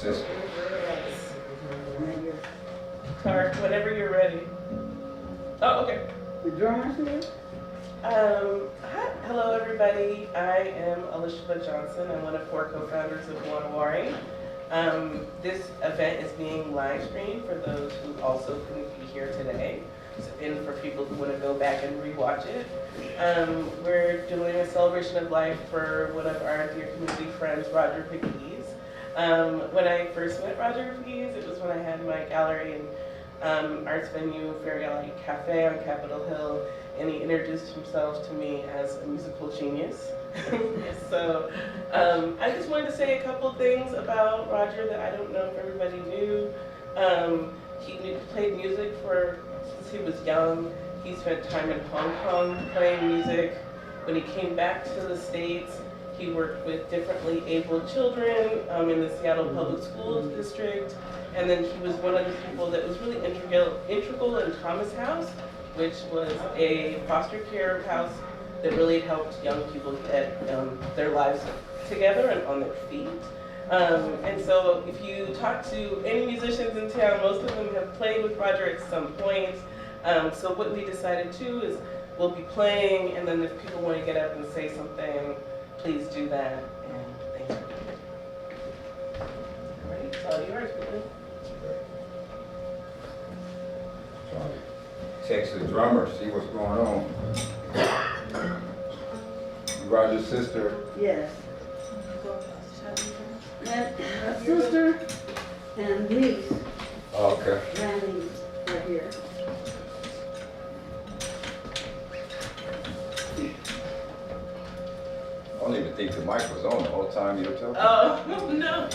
sister. Clark, whenever you're ready. Oh, okay. The drummer's here? Hello everybody. I am Elishua Johnson. I'm one of 4 co-founders of Wari. This event is being live streamed for those who also couldn't be here today, and for people who want to go back and rewatch it. We're doing a celebration of life for one of our dear community friends, Rodger Pegues. When I first met Rodger Pegues, it was when I had my gallery and arts venue, Fairy Alley Cafe on Capitol Hill, and he introduced himself to me as a musical genius. So I just wanted to say a couple things about Rodger that I don't know if everybody knew. He played music since he was young. He spent time in Hong Kong playing music. When he came back to the States, he worked with differently abled children in the Seattle Public Schools District. And then he was one of the people that was really integral in Thomas House, which was a foster care house that really helped young people get their lives together and on their feet. And so if you talk to any musicians in town, most of them have played with Rodger at some point. So what we decided to is we'll be playing, and then if people want to get up and say something, please do that. And thank you. All right, it's all yours, Whitney. Text the drummer, see what's going on. You Rodger's sister? Yes. And a sister and niece, Oh, okay. Randy, are here. I don't even think the mic was on the whole time you were talking. Oh, no.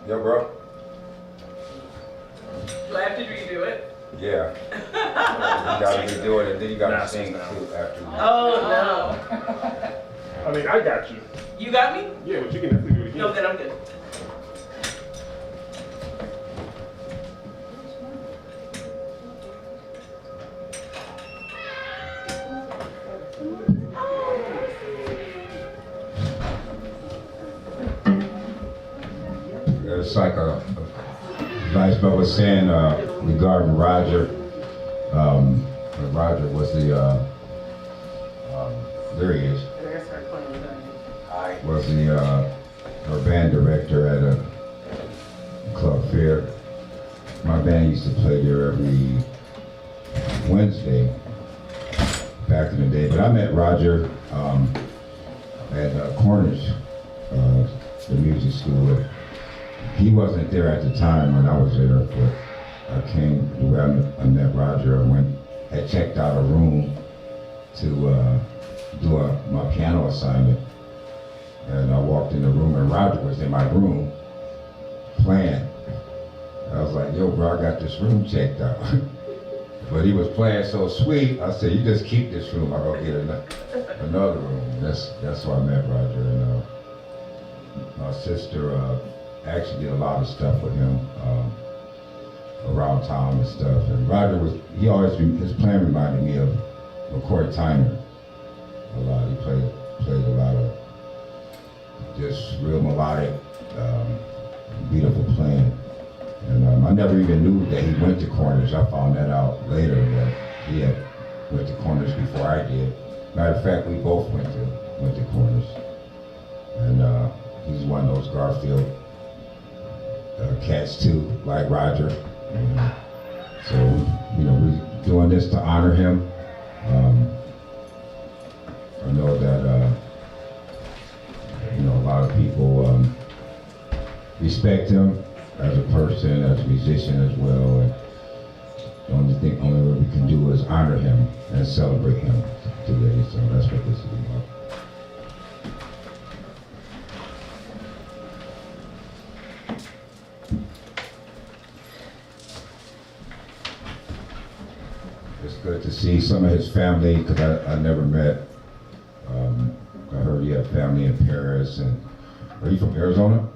Yo, bro? Do I have to redo it? Yeah. You gotta redo it, and then you gotta sing too after. Oh, no. I mean, I got you. You got me? Yeah, but you can definitely do it again. No, then I'm good. It's like a Vice President was saying regarding Rodger. Rodger was the there he is. Was the our band director at a club fair. My band used to play there every Wednesday back in the day. But I met Rodger at Cornish, the music school. He wasn't there at the time when I was there, but I came the way I met Rodger. I had checked out a room to do my piano assignment. And I walked in the room and Rodger was in my room playing. I was like, yo bro, I got this room checked out. But he was playing so sweet, I said, you just keep this room, I'll go get another room. That's how I met Rodger. And my sister actually did a lot of stuff with him around town and stuff. And Rodger his playing reminded me of McCoy Tyner a lot. He played a lot of just real melodic, beautiful playing. And I never even knew that he went to Cornish. I found that out later, that he had went to Cornish before I did. Matter of fact, we both went to Cornish. And he's one of those Garfield cats too, like Rodger. So, we're doing this to honor him. I know that a lot of people respect him as a person, as a musician as well. And the only what we can do is honor him and celebrate him today. So that's what this is about. It's good to see some of his family, because I never met. I heard he had family in Paris. And are you from Arizona?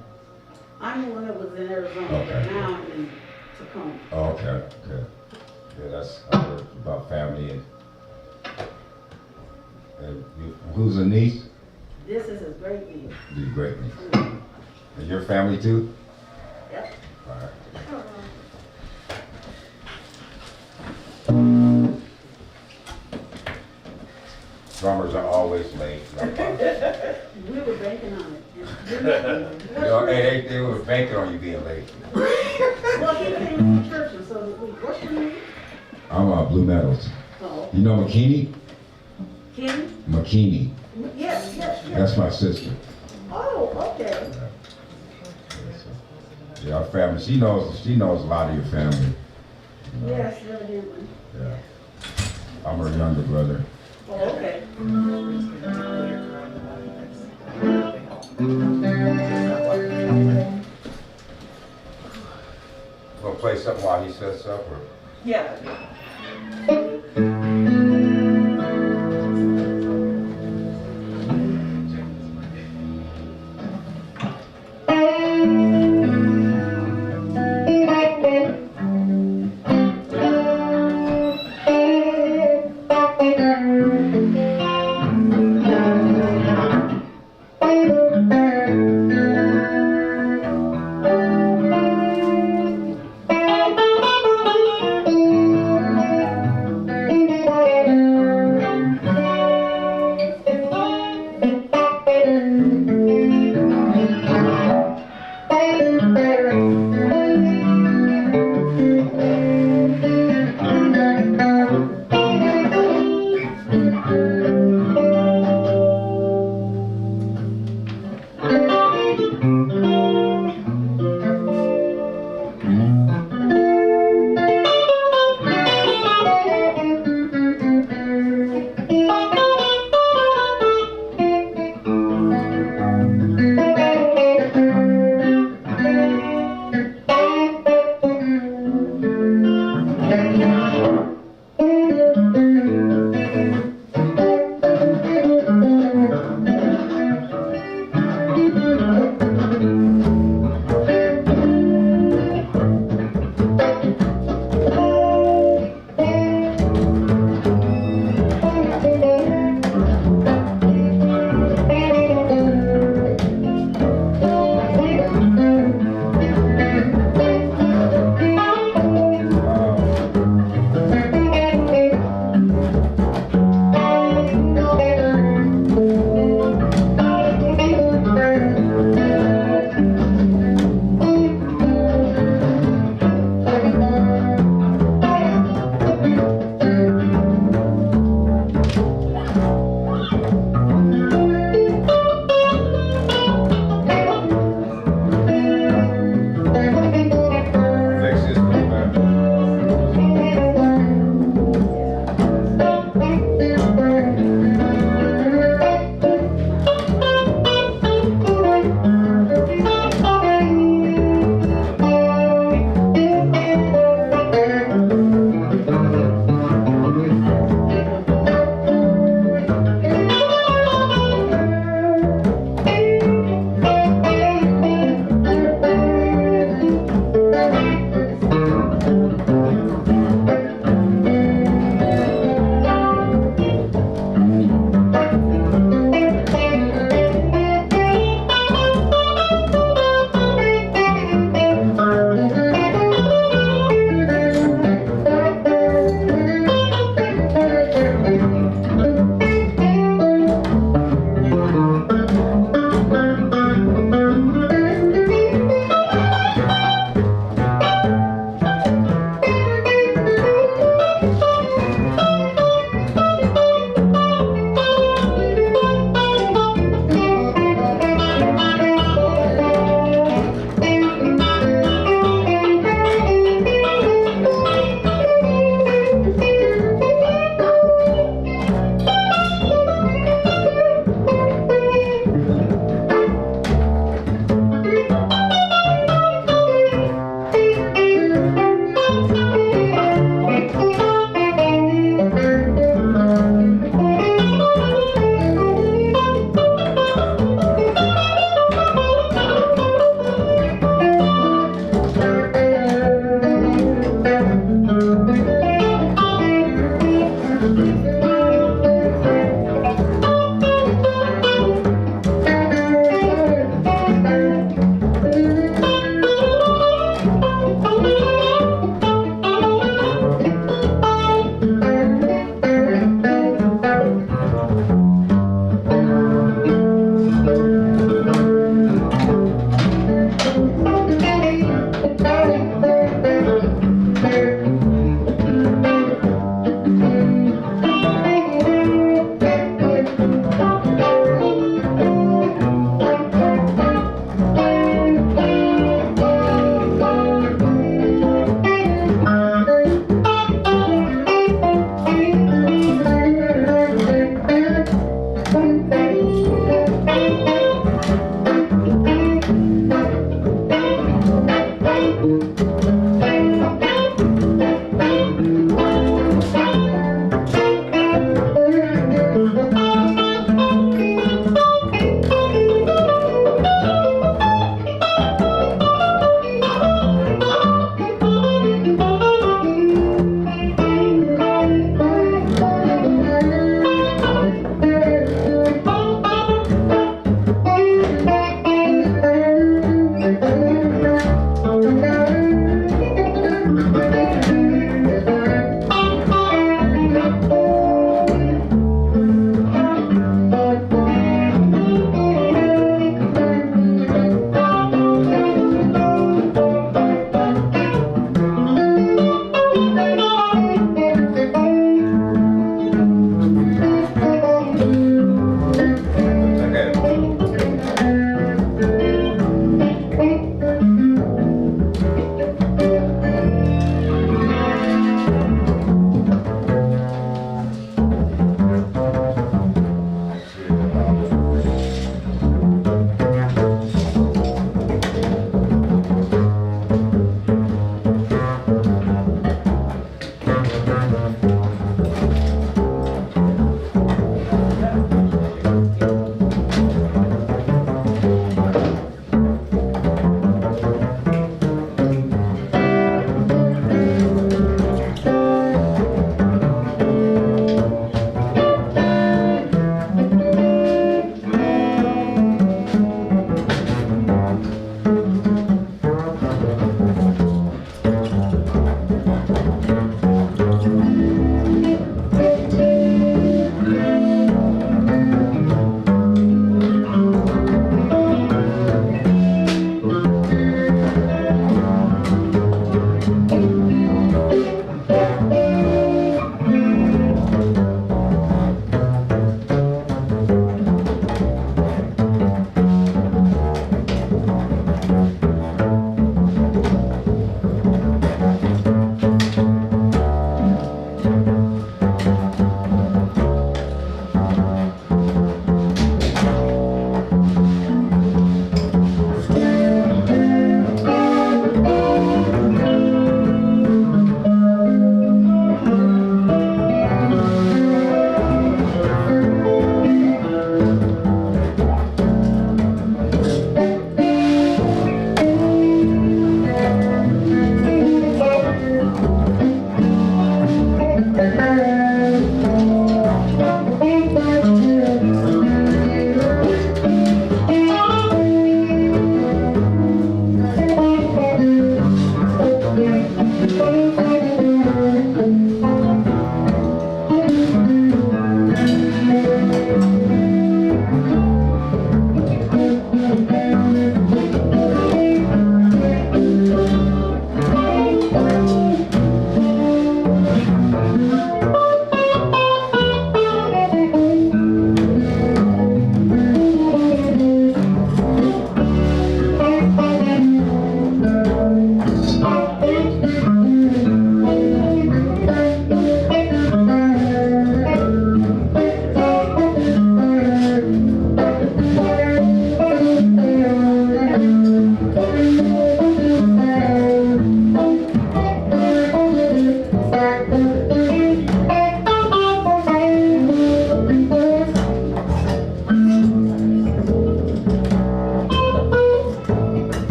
I'm the one that was in Arizona, Okay. but now I'm in Tacoma. Oh, okay. Yeah, I heard about family. And who's a niece? This is a great meal. You great me. And your family too? Yep. All right. Drummers are always late. We were banking on it. You know, they were banking on you being late. Well, he came to church and so did we. What's your name? I'm Blue Metals. Oh, You know McKinney? Kenny? McKinney. Yes, yes, yes. That's my sister. Oh, okay. Yeah, our family. She knows a lot of your family. You know? Yes, evidently. Yeah. I'm her younger brother. Oh, okay. Gonna play something while he sets up, or? Yeah.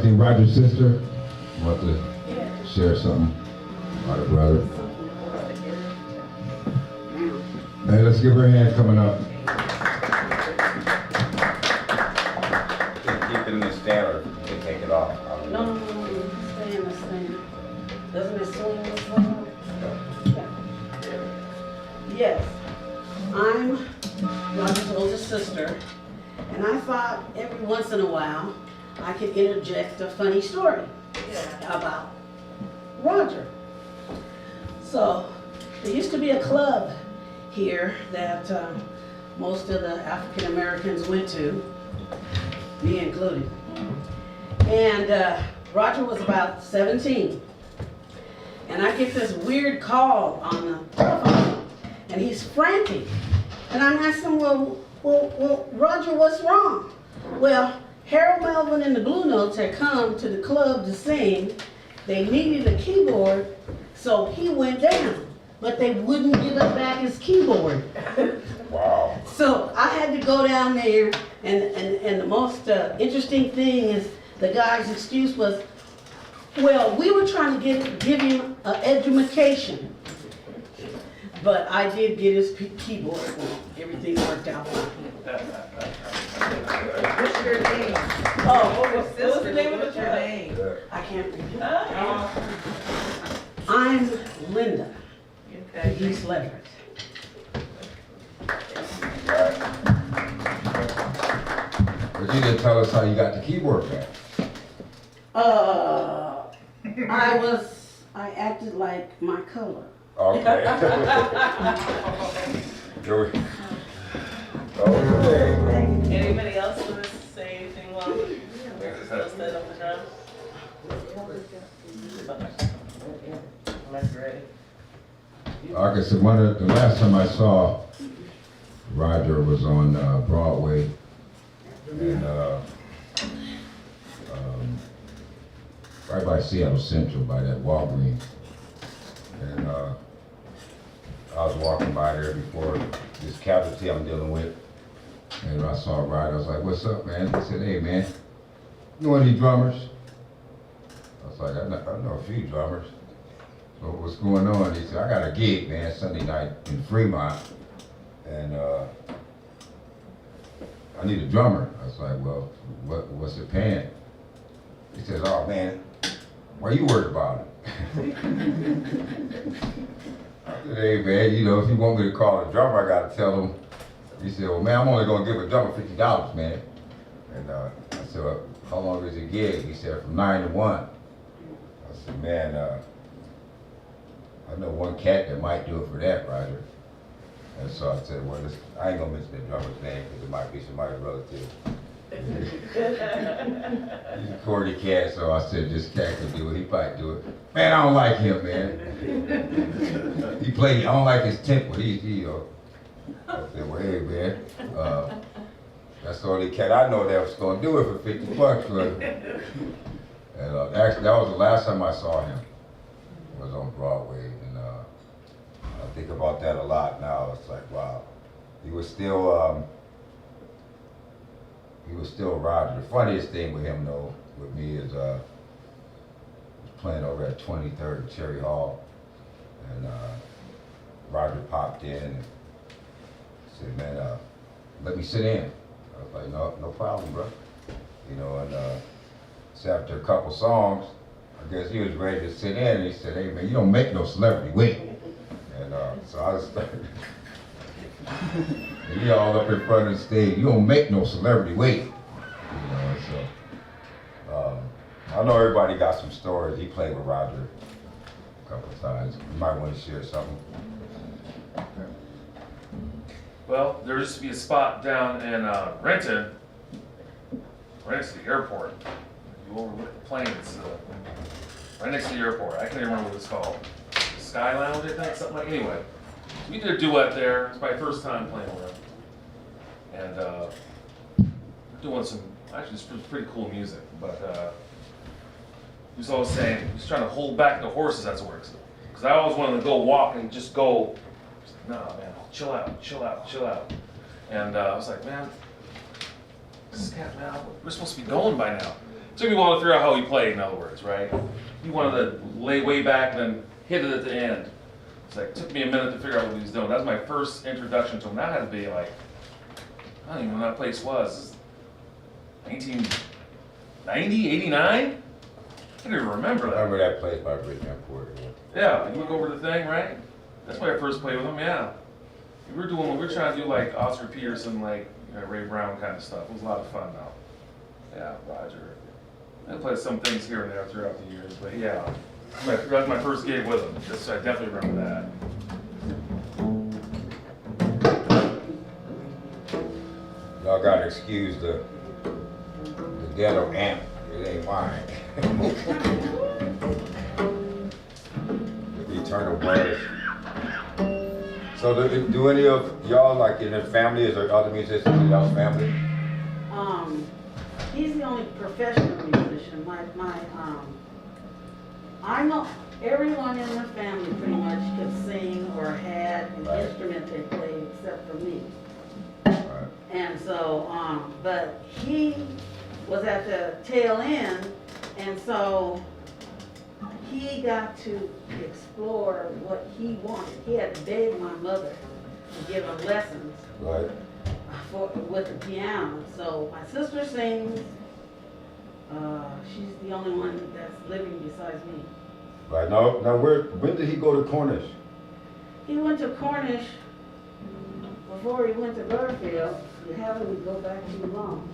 think Rodger's sister want to share something about her brother. Hey, let's give her a hand coming up. Keep it in the stand or you can take it off. No. Stay in the stand. Doesn't it swing this way? Yeah. Yes. I'm Rodger's older sister, and I thought every once in a while I could interject a funny story about Rodger. So there used to be a club here that most of the African Americans went to, me included. And Rodger was about 17. And I get this weird call on the telephone, and he's frantic. And I'm asking, well, Rodger, what's wrong? Well, Harold Melvin and the Blue Notes had come to the club to sing. They needed a keyboard, so he went down. But they wouldn't give us back his keyboard. Wow. So I had to go down there, and the most interesting thing is the guy's excuse was, well, we were trying to give him an education. But I did get his keyboard for him. Everything worked out fine. What's your name? Oh, What's the name of the church? I can't remember. Oh, I'm Linda. okay. He's Leverett. But you didn't tell us how you got the keyboard back. I acted like my color. Okay. Okay. Anybody else want to say anything while we're still set up the drums? I'm ready. Like I said, the last time I saw Rodger was on Broadway, and right by Seattle Central, by that Walgreens. And I was walking by there before this casualty I'm dealing with, and I saw Rodger. I was like, "What's up, man?" He said, "Hey, man, you know any drummers?" I was like, I know a few drummers. So what's going on?" He said, "I got a gig, man, Sunday night in Fremont, and I need a drummer." I was like, "Well, what's it paying?" He says, "Oh, man, why you worried about it?" I said, "Hey, man, you know, if you want me to call a drummer, I got to tell him." He said, "Well, man, I'm only going to give a drummer $50, man." And I said, "Well, how long is the gig?" He said, "From 9 to 1. I said, "Man, I know one cat that might do it for that, Rodger." And so I said, "Well, I ain't gonna mention the drummer's name because it might be somebody's relative." He's a corny cat, so I said, "This cat can do it. He might do it." Man, I don't like him, man. I don't like his temper. I said, "Well, hey, man, that's the only cat I know that was gonna do it for $50, brother." And actually, that was the last time I saw him. Was on Broadway, and I think about that a lot now. It's like, wow, he was still Rodger. The funniest thing with him, though, with me is he was playing over at 23rd and Cherry Hall, and Rodger popped in and said, "Man, let me sit in." I was like, no problem, bro." You know, and so after a couple songs, I guess he was ready to sit in, and he said, "Hey, man, you don't make no celebrity wait." And so I was and he all up in front of the stage. "You don't make no celebrity wait." You know, so I know everybody got some stories. He played with Rodger a couple of times. You might want to share something. Well, there used to be a spot down in Renton, right next to the airport. You overlook the planes, right next to the airport. I can't remember what it's called. Sky Lounge, I think, something like. Anyway, we did a duet there. It's my first time playing with him, and doing some actually some pretty cool music. But he was always saying he's trying to hold back the horses. That's what works. Because I always wanted to go walk and just go. "No, man, chill out, chill out, chill out." And I was like, "Man, this cat, man, we're supposed to be going by now." took me a while to figure out how he played, in other words, right? He wanted to lay way back and then hit it at the end. It's like, took me a minute to figure out what he was doing. That was my first introduction to him. That had to be like, I don't even know when that place was. 1990, 89? I don't even remember I that. remember that place by Bridgeport. Yeah, you look over the thing, right? That's when I first played with him, yeah. We were trying to do like Oscar Peterson, like, you know, Ray Brown kind of stuff. It was a lot of fun though. Yeah, Rodger. I played some things here and there throughout the years, but yeah. That was my first gig with him. I definitely remember that. Y'all gotta excuse the ghetto amp. It ain't mine. The eternal buzz. So do any of y'all, like in the family, is there other musicians in y'all's family? He's the only professional musician. I know everyone in the family pretty much could sing or had an Right. instrument they played except for me. Right. And so, but he was at the tail end, and so he got to explore what he wanted. He had to beg my mother to give him lessons Right. with the piano. So my sister sings. She's the only one that's living besides me. Right. Now when did he go to Cornish? He went to Cornish before he went to Garfield. You haven't go back too long.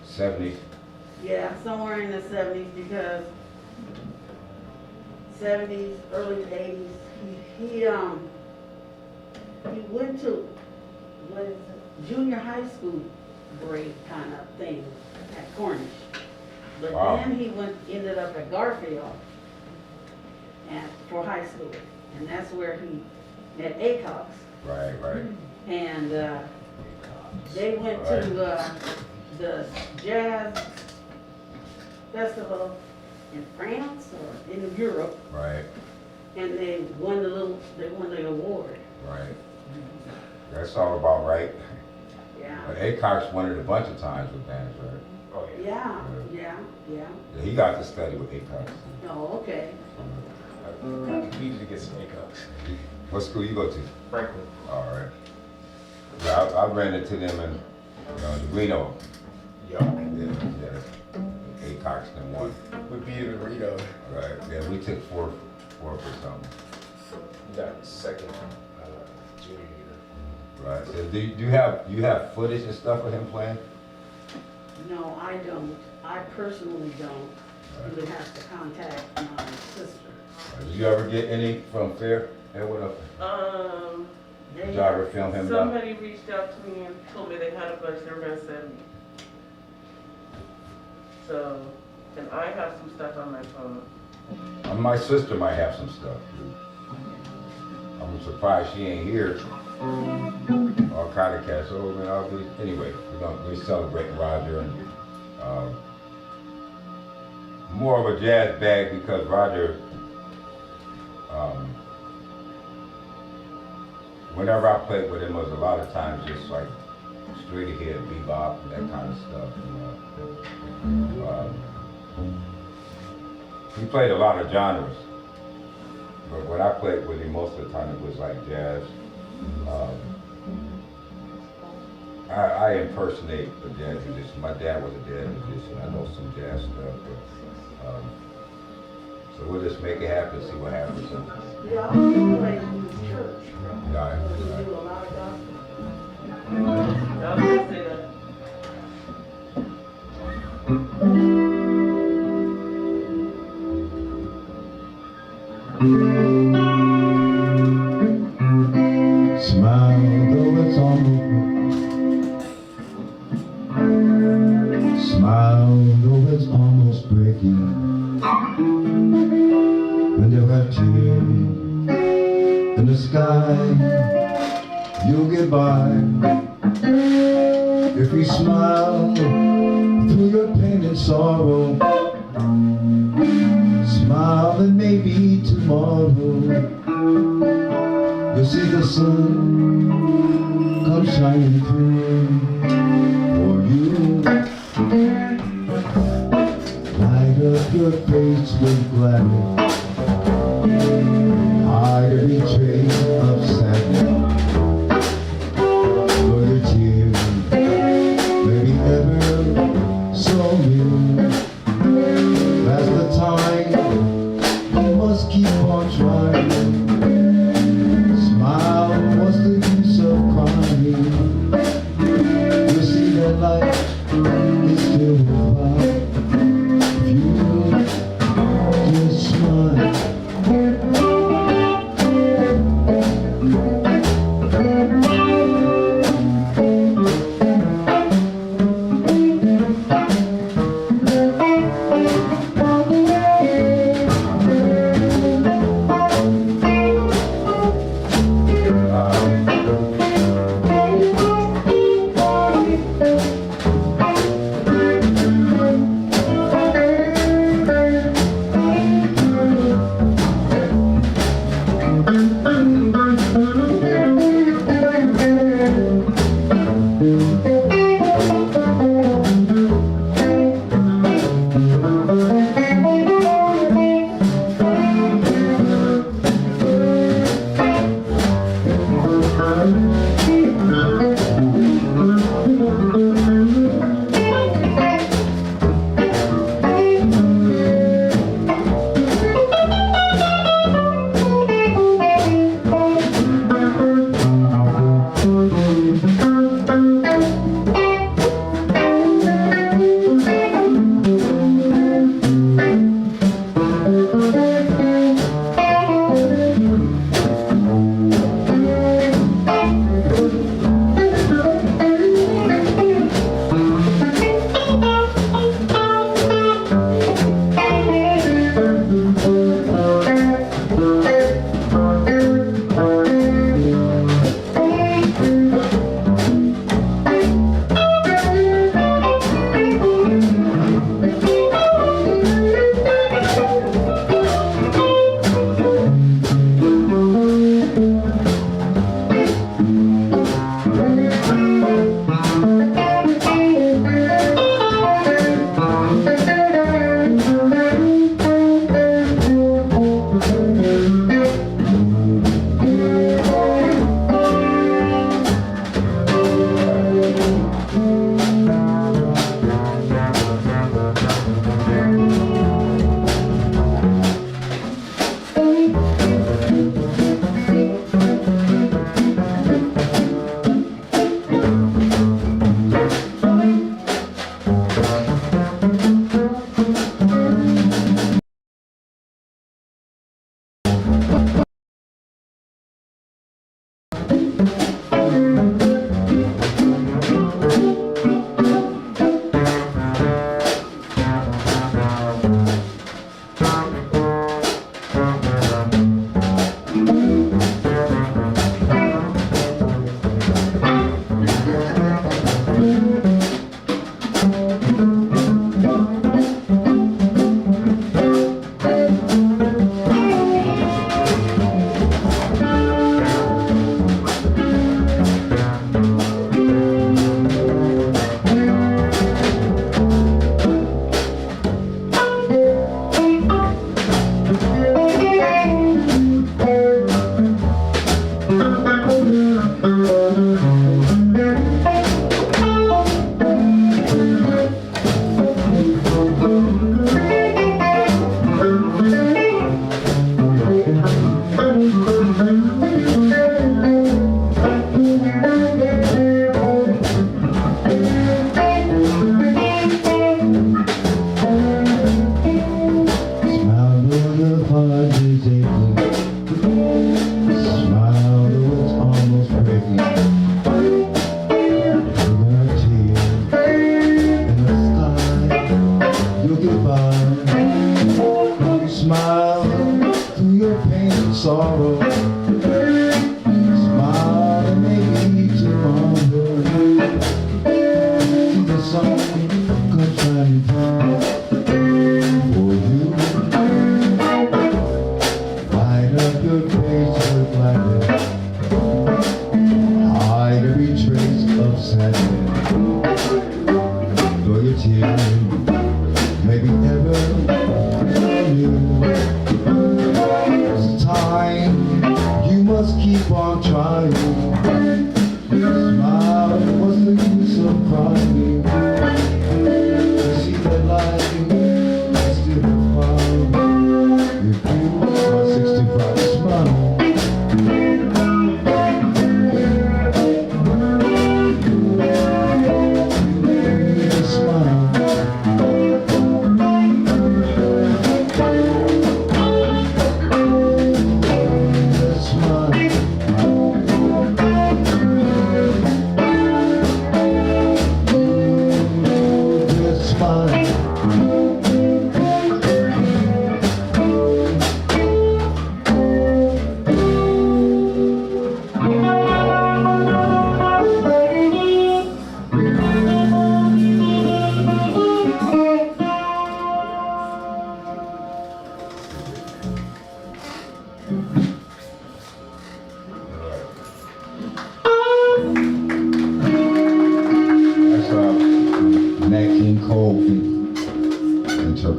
70s. Yeah, somewhere in the 70s, because 70s, early 80s. He went to, what is it, junior high school break kind of thing at Cornish. But Wow. then he ended up at Garfield for high school. And that's where he met Acox. Right. Right. And they went to the jazz festival in France or in Europe, Right. and they won the award. Right. That's all about right. Yeah. But Acox won it a bunch of times with bands, right? Oh, Yeah. Yeah, Yeah. he got to study with Acox. Oh, okay. I competed against some ACOs. What school you go to? Franklin. All right. Yeah, I ran into them in Reno. Yeah. Yeah. Acox and won. We beat him in Reno. Right. Yeah, we took fourth or something. He got second junior year. Right. So do you have footage and stuff of him playing? No, I don't. I personally don't. You would have to contact my sister. Did you ever get any from Fair? And what up? Did you ever film him? Somebody reached out to me and told me they had a bunch they were gonna send me. So, and I have some stuff on my phone. My sister might have some stuff. I'm surprised she ain't here. All kind of cats. So man, anyway. We're celebrating Rodger and more of a jazz bag because Rodger. Whenever I played with him, it was a lot of times just like straight ahead bebop and that kind of stuff. He played a lot of genres, but when I played with him, most of the time it was like jazz. I impersonate a jazz musician. My dad was a jazz musician. I know some jazz stuff, but, so we'll just make it happen, see what happens. We also play in the church. Right, We right. do a lot of gospel. I was gonna say that. Smile though it's almost smile though it's almost breaking. When there are tears in the sky, you'll get by. If you smile through your pain and sorrow, smile and maybe tomorrow you'll see the sun come shining through for you.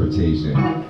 interpretation.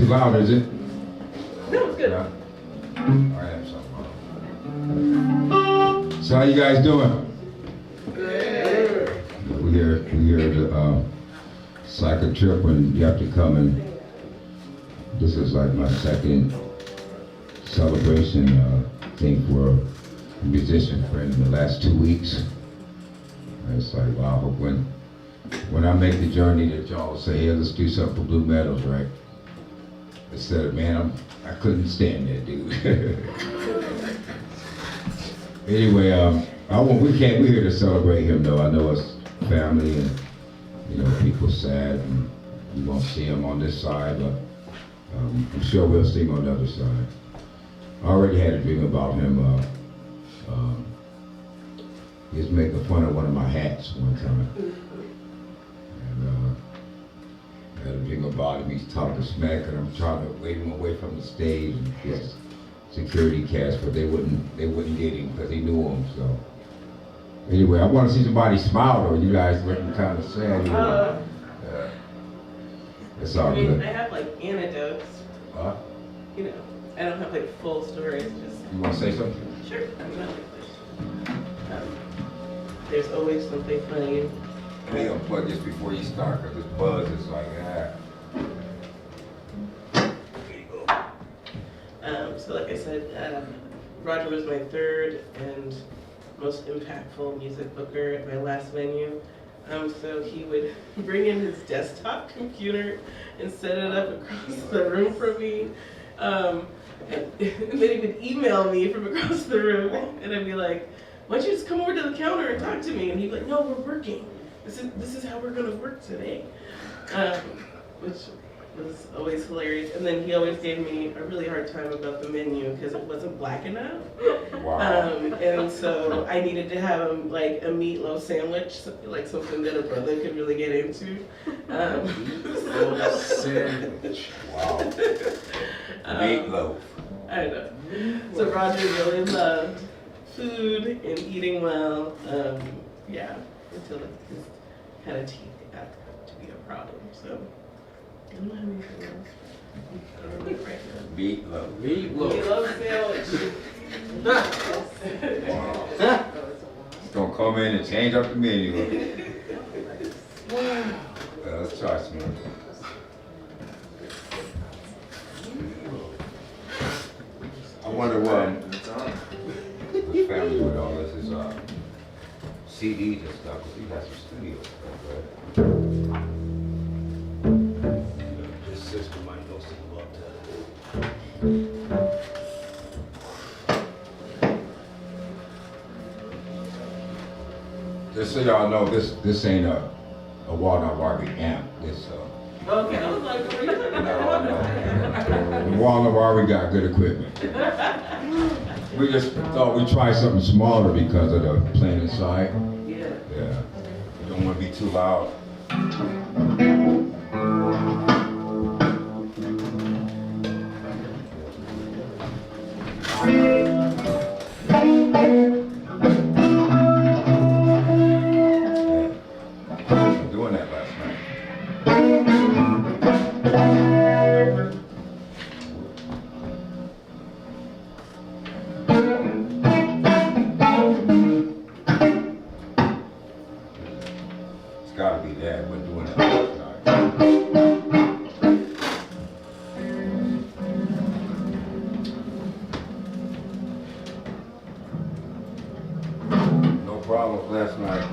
too loud, is it? No, it's good. Yeah. I am something. So how you guys doing? We here to cycle trip when you have to come, and this is like my second celebration thing for a musician friend in the last 2 weeks. And it's like, wow, I hope when I make the journey that y'all will say, hey, let's do something for Blue Meadows, right? Instead of, man, I couldn't stand that dude. Anyway, we're here to celebrate him though. I know it's family and, you know, people sad and we won't see him on this side, but I'm sure we'll see him on the other side. I already had a dream about him. He was making fun of one of my hats one time. And I had a dream about him. He's talking smack and I'm trying to wave him away from the stage and his security cast, but they wouldn't get him because he knew him. So anyway, I want to see somebody smile though. You guys looking kind of sad. It's all good. I have like anecdotes. Huh? You know, I don't have like full stories. Just You want to say something? sure. There's always something funny. Let me unplug this before you start because this buzz is like, So like I said, Rodger was my third and most impactful music booker at my last venue. So he would bring in his desktop computer and set it up across the room from me. And then he would email me from across the room and I'd be like, why don't you just come over to the counter and talk to me? And he'd be like, no, we're working. This is how we're gonna work today. Which was always hilarious. And then he always gave me a really hard time about the menu because it wasn't black enough. wow. And so I needed to have like a meatloaf sandwich, like something that a brother could really get into. Sandwich. Wow. Meatloaf. I know. So Rodger really loved food and eating well. Yeah, until his kind of teeth got to be a problem. So I don't have anything else. I don't know right now. Meatloaf. Meatloaf sandwich. Wow. It's gonna come in and change up the menu. Let's try some more. I wonder what the family with all this is CDs and stuff, because he has some studio stuff, right? This sister might know something about Just so y'all know, this ain't a Walnut Wari amp. This Okay, I was like, what are you talking about? the Walnut Wari got good equipment. We just thought we'd try something smaller because of the playing inside. Yeah. Yeah. You don't want to be too loud. Doing that last night. It's gotta be that. We're doing that last night. No problems last night.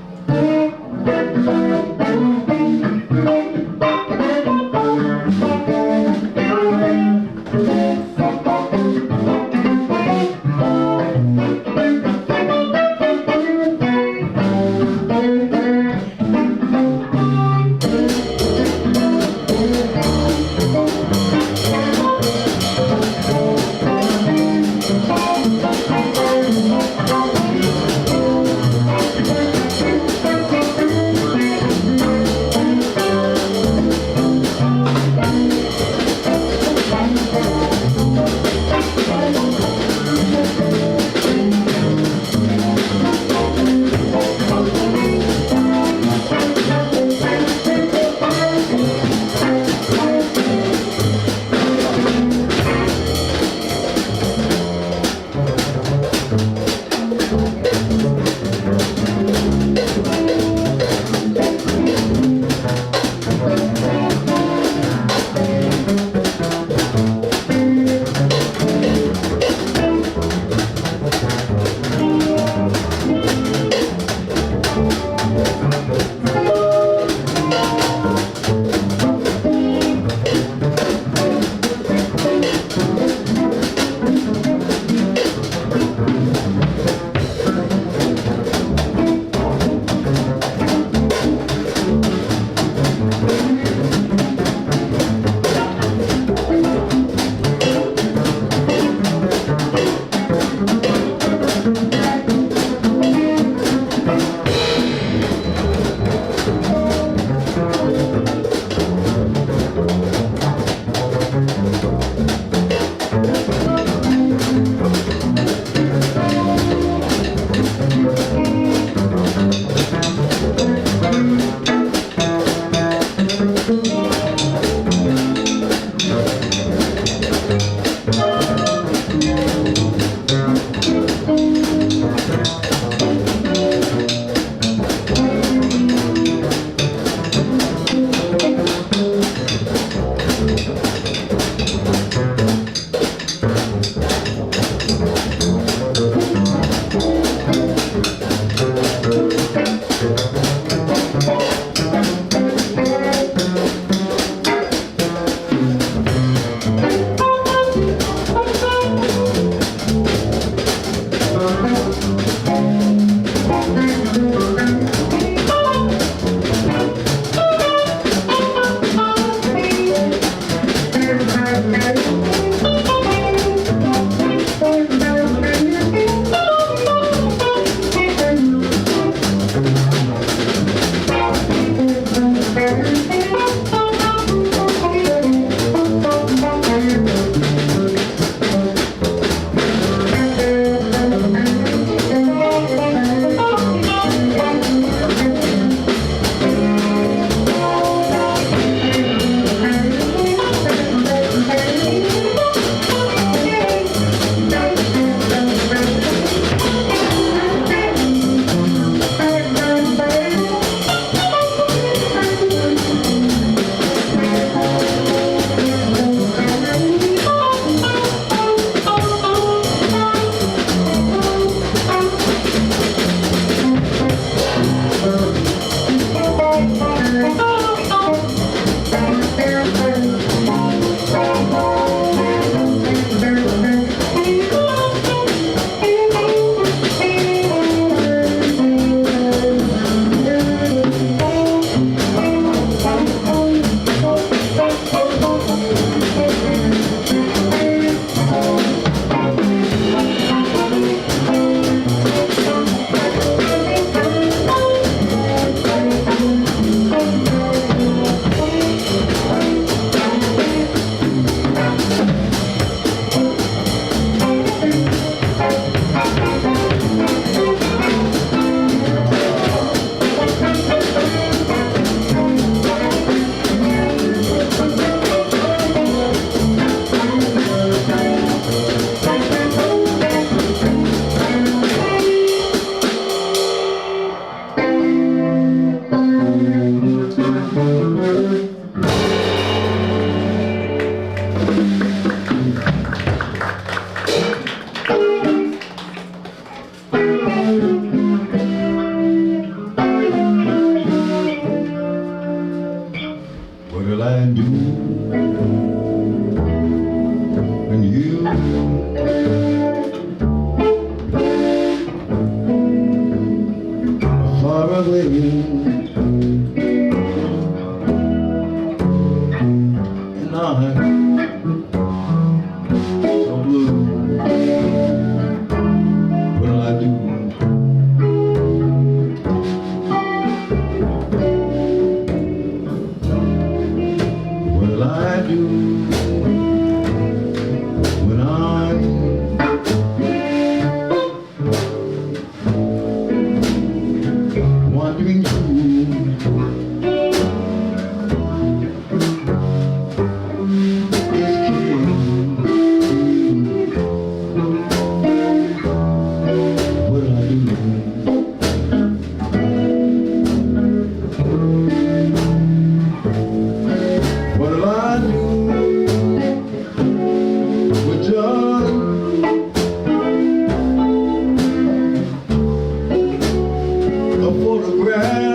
photograph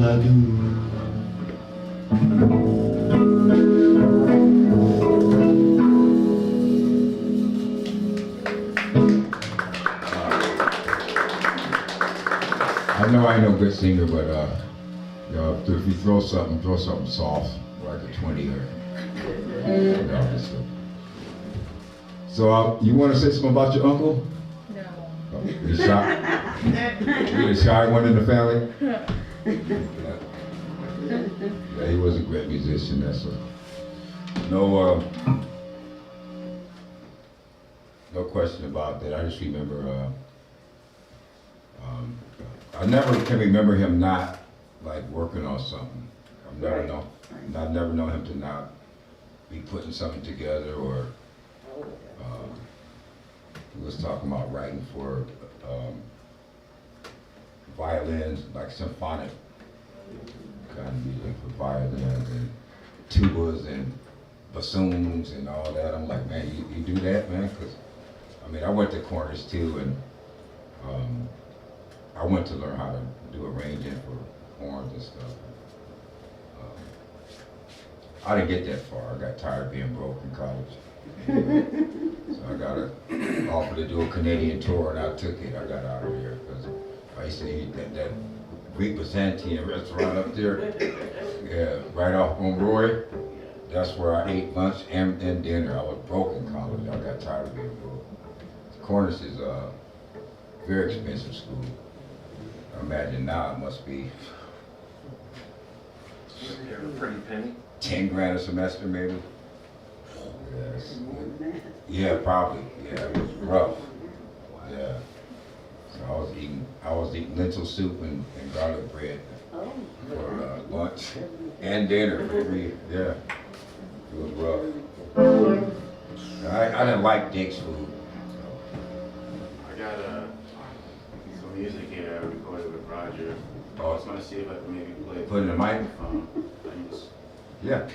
I do. I know I ain't no good singer, but you know, if you throw something soft, like a 20 or you know, so you want to say something about your uncle? No. Oh, you shy? You the shy one in the family? Yeah, he was a great musician. That's no no question about that. I just remember. I never can remember him not like working on something. I've never known him to not be putting something together, or he was talking about writing for violins, like symphonic kind of music for violins and tubas and bassoons and all that. I'm like, man, you do that, man? Because I mean, I went to Corners too, and I went to learn how to do arranging for horns and stuff. I didn't get that far. I got tired of being broke in college. So I got an offer to do a Canadian tour, and I took it. I got out of here because I used to eat that Greek Byzantine restaurant up there. Yeah, right off on Roy. That's where I ate lunch and dinner. I was broke in college. I got tired of being broke. Cornish is a very expensive school. I imagine now it must be Pretty penny. 10 grand a semester, maybe. Yes. Yeah, probably. Yeah, it was rough. Yeah. So I was eating lentil soup and garlic bread for lunch and dinner. Yeah. It was rough. I didn't like Dick's food. I got some music here I recorded with Rodger. I was gonna see if I could maybe play it. Put in the mic? Yeah.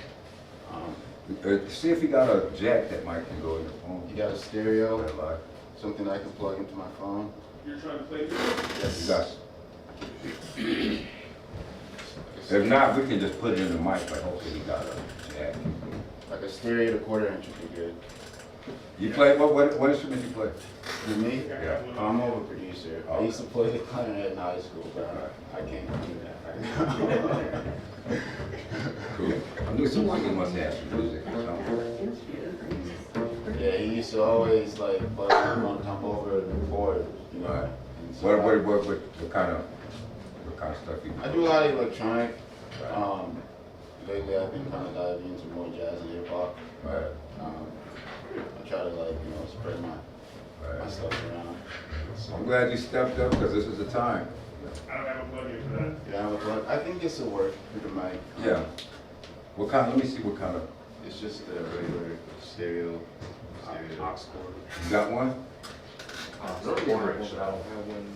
See if you got a jack that might can go in your phone. You got a stereo? Yeah, like, Something I can plug into my phone? You're trying to play yes, you got. If not, we can just put it in the mic, but hopefully you got a jack. Like a stereo to quarter inch would be good. You play, what instrument you play? For me? Yeah. I'm more of a producer. I used to play the clarinet in high school, but I can't do that right now. Cool. I knew someone must have some music or something. Yeah, he used to always like play on top over the board, you know. Right. And so What kind of stuff you do? I do a lot of electronic. Lately I've been kind of diving into more jazz and hip hop. Right. I try to spread my stuff around. I'm glad you stepped up because this is the time. I don't have a plug-in for that. You have a plug? I think this will work with the mic. Yeah. What kind? Let me see what kind of. It's just a regular stereo aux cord. You got one? Quarter inch, but I don't have one.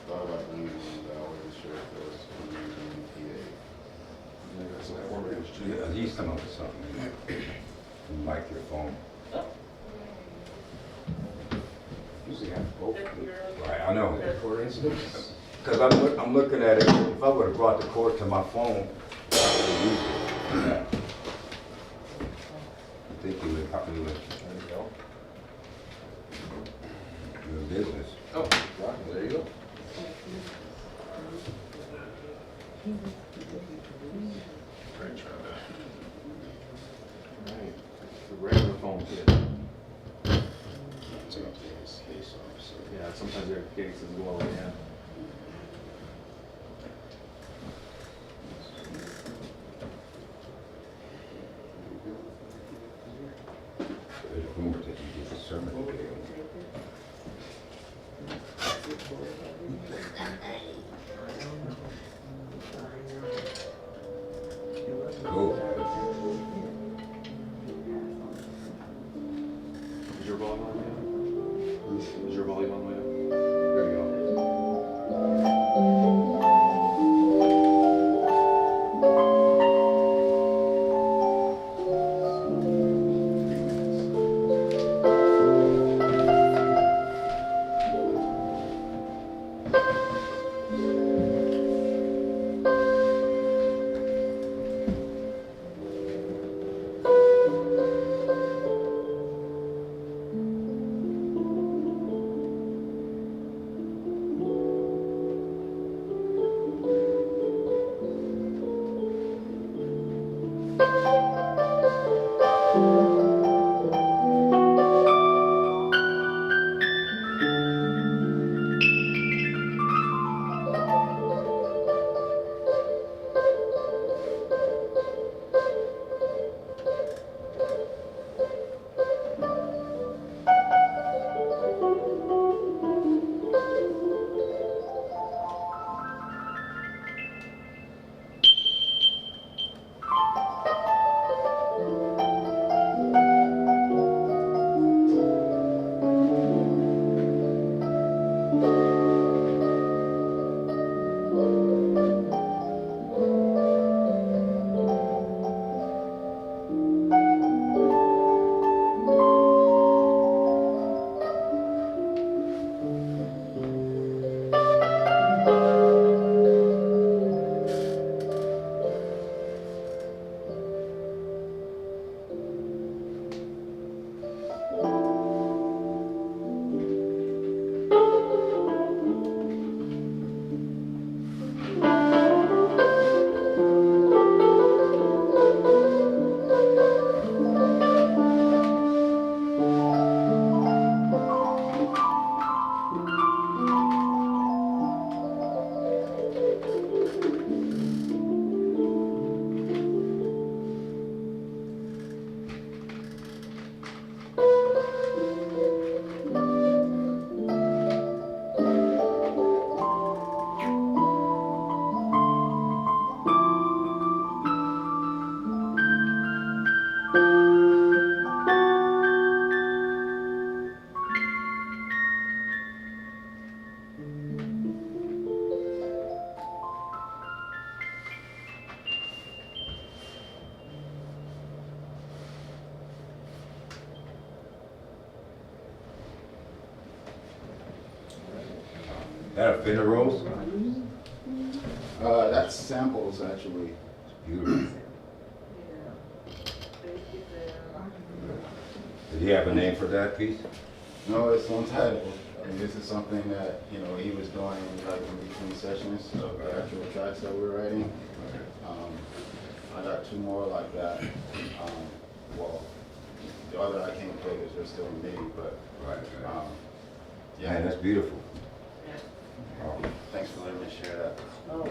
Thought about using one, but I wasn't sure if it was using PA. Yeah, at least come up with something. Mic your phone. Usually have both. Right, I know. For instance, Because I'm looking at it. If I would have brought the cord to my phone, I would have used it. Yeah. I think you would probably would. there you go. Doing business. Oh, wow, there you go. Great try that. Right. The regular phone kit. Take this case off, so. Yeah, sometimes their cases go away, yeah. There's rumors that you did the sermon today. Cool. Is your volume on, man? Is your volume on, man? There you go. That a Fender Rose? That's samples actually. Beautiful. Did he have a name for that piece? No, it's untitled. I mean, this is something that, you know, he was doing like in between sessions of the actual tracks that we're writing. I got 2 more like that. Well, the other I can't play because they're still in MIDI, but Right. yeah. Man, that's beautiful. Oh, Thanks for letting me share that. Oh,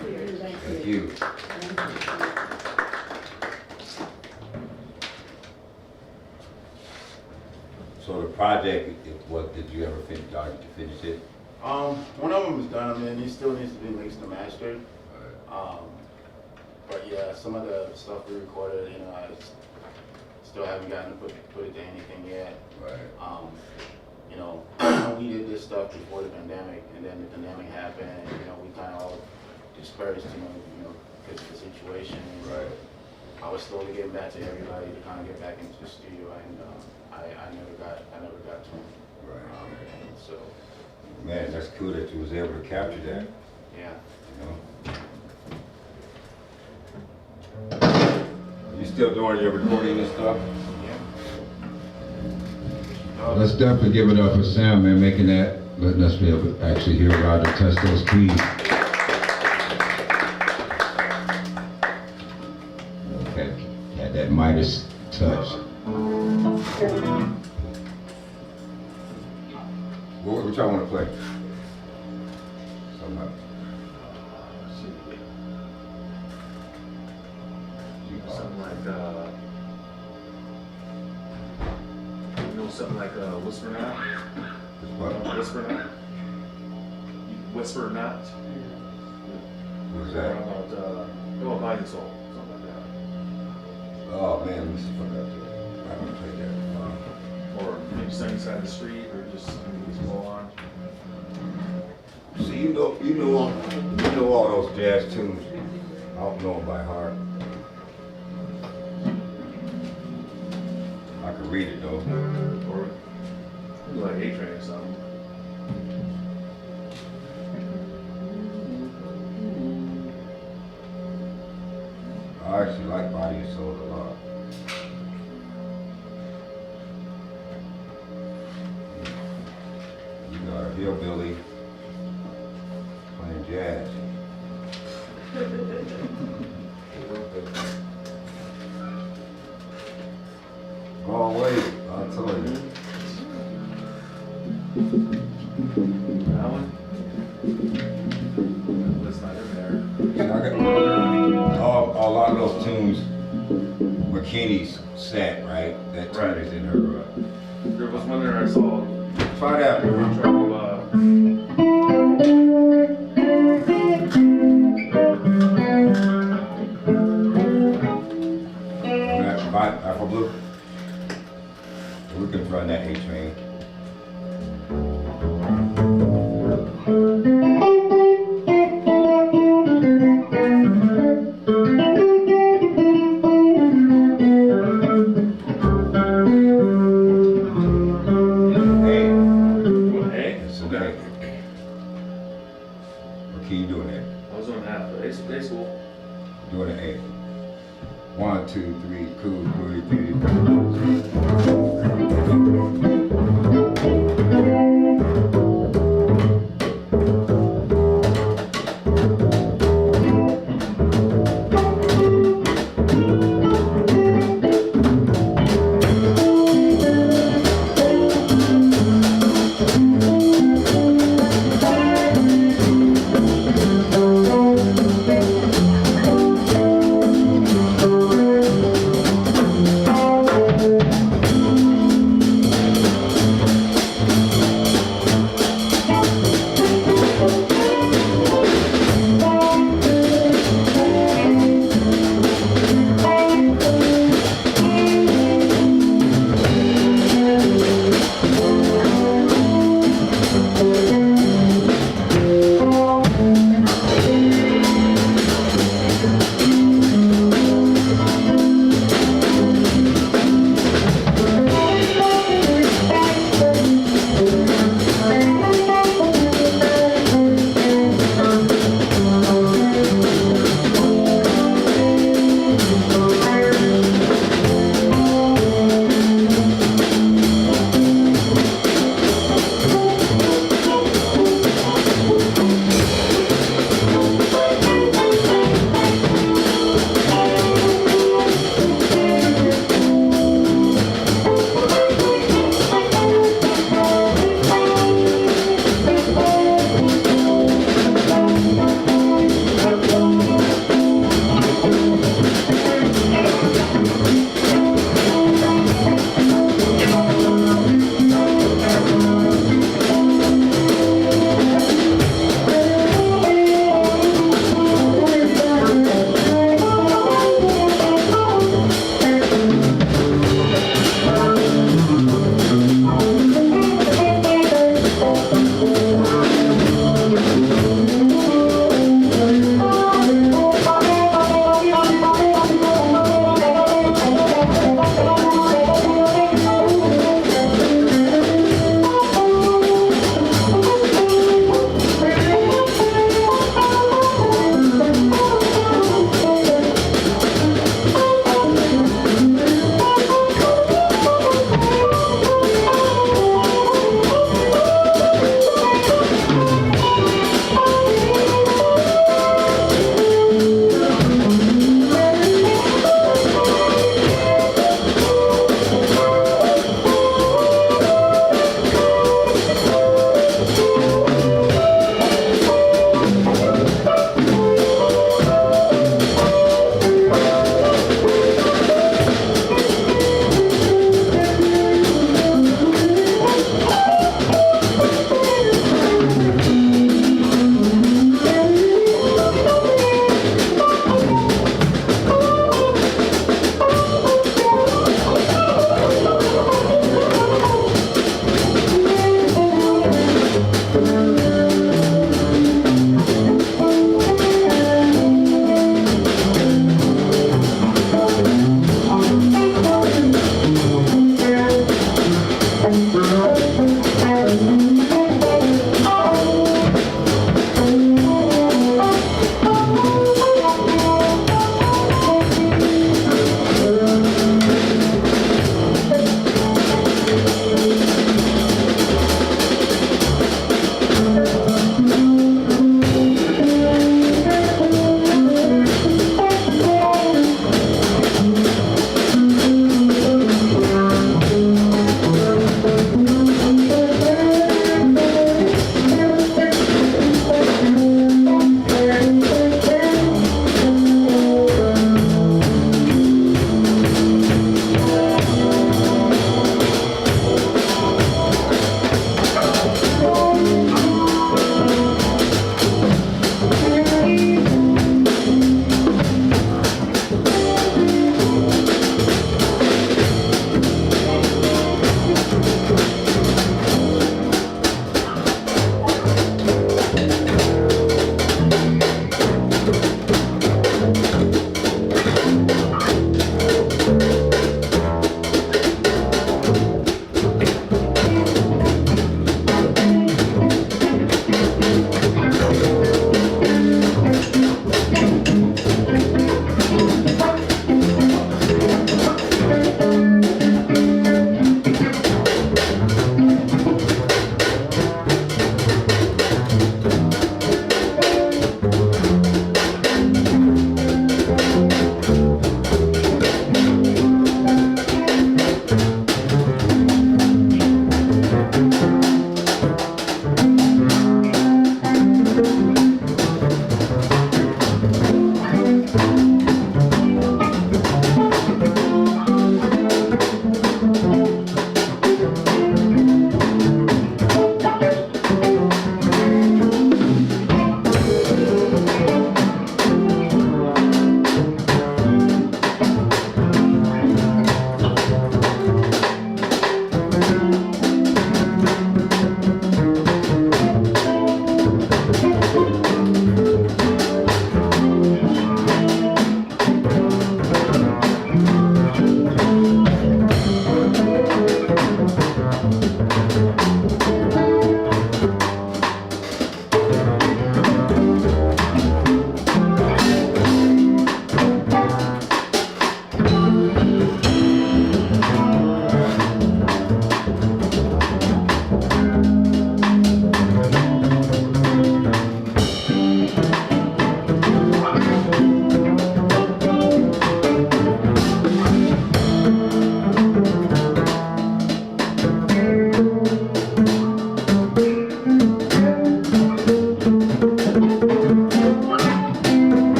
thank thank you. you. So the project, did you ever finish, did you finish it? One of them is done. I mean, it still needs to be mixed and mastered. But yeah, some of the stuff we recorded, you know, I still haven't gotten to put it to anything yet. Right. You know, we did this stuff before the pandemic, and then the pandemic happened, and, you know, we kind of all dispersed, you know, because of the situation. And Right. I was slowly getting back to everybody to kind of get back into the studio, and I never got to him. Right. So, Man, that's cool that you was able to capture that, yeah. you know? You still doing your recording and stuff? Let's definitely give it up for Sam, man, making that, letting us be able to actually hear Rodger test those keys. Okay, had that Midas touch. What y'all want to play? Something Something like, you know, something like Whisper Not? What? Whisper Not? Whisper Not? What's Or that? about, Body and Soul, something like that. Oh man, let me see if I got that. I haven't played that. Or maybe Sunnyside of the Street, or just go on. See, you know all those jazz tunes. I don't know them by heart. I can read it though. Or like A-Train or something. I actually like Body and Soul a lot. You got a hillbilly playing jazz. Oh wait, I'll tell you. That one? That's not in there. I got a lot of those tunes. McKinney's set, right? That tune Right. is in her. There was one there I saw. Try that. Afro Blue. We can run that A-Train. Hey, Hey? it's okay. What key you doing there? I was on half, but it's cool. Doing an A. 1, 2, 3, cool, cool, cool.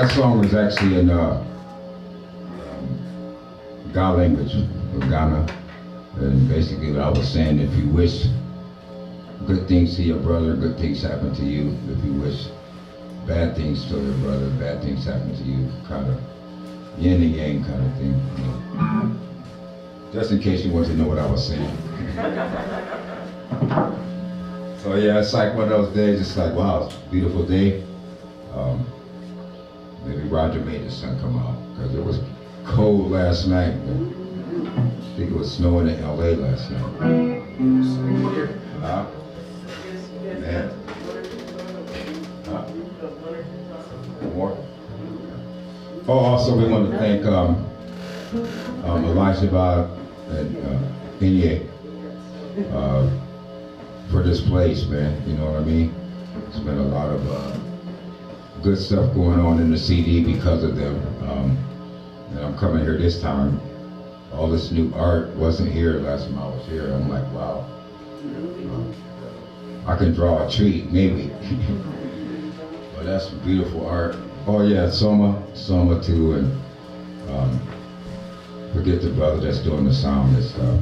That song was actually in Ga language of Ghana. And basically what I was saying, if you wish good things to your brother, good things happen to you. If you wish bad things to your brother, bad things happen to you. Kind of yin and yang kind of thing. You know. Just in case you want to know what I was saying. So yeah, it's like one of those days, it's like, wow, it's a beautiful day. Maybe Rodger made the sun come out, because it was cold last night. I think it was snowing in LA last night. Huh? Man. Huh? More? Oh, also we want to thank Elijah and Inye for this place, man. You know what I mean? There's been a lot of good stuff going on in the CD because of them. And I'm coming here this time. All this new art wasn't here last time I was here. I'm like, wow. I can draw a tree, maybe. But that's some beautiful art. Oh yeah, Soma too, and forget the brother that's doing the sound and stuff.